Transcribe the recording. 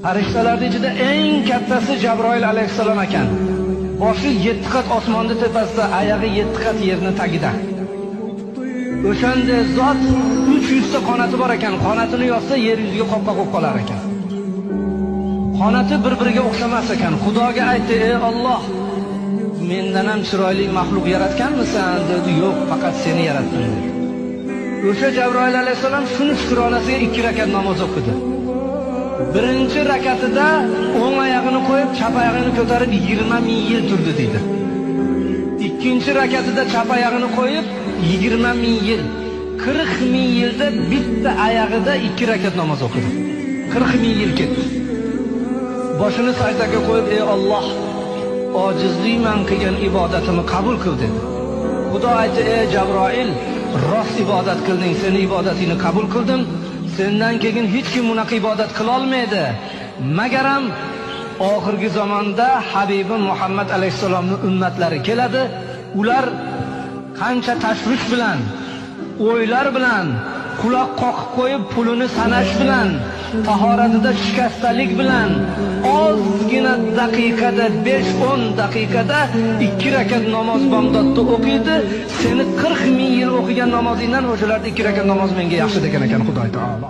Farishtalarning ichida eng kattasi Jabroil alayhissalom ekan. Boshi 7 qat osmonning tepasida, oyog'i 7 qat yerning tagida. O'shanda zot 300 ta qanoti bor ekan. Qanotini yozsa yer yuziga qopqa qo'yib qolar ekan. Qanoti bir-biriga o'xshamas ekan. Xudoga aytdi: "Ey Alloh, mendan ham chiroyli maxluq yaratganmisan?" dedi. "Yo'q, faqat seni yaratdim" dedi. O'sha Jabroil alayhissalom shuni shukronasiga 2 rakat namoz o'qidi. Birinchi rakatida o'ng oyog'ini qo'yib, chap oyog'ini ko'tarib 20 ming yil turdi dedi. Ikkinchi rakatida chap oyog'ini qo'yib 20 ming yil, 40 ming yilda bitta oyog'ida 2 rakat namoz o'qidi. 40 ming yil ketdi. Boshini sajdaga qo'yib: "Ey Alloh, ojizlikman qilgan ibodatimni qabul qil" dedi. Xudo aytdi: "Ey Jabroil, rost ibodat qilding, seni ibodatingni qabul qildim. Sendan keyin hech kim bunaqa ibodat qila olmaydi. Magaram oxirgi zamonda Habibim Muhammad alayhisalomning ummatlari keladi. Ular qancha tashvish bilan, o'ylar bilan, quloq qoqib qo'yib pulini sanash bilan, tahoratida shikastalik bilan ozgina daqiqada 5-10 daqiqada 2 rakat namoz bomdodda o'qiydi. Seni 40 ming yil o'qigan namozingdan o'shalarda 2 rakat namoz menga yaxshi degan ekan Xudo taolo.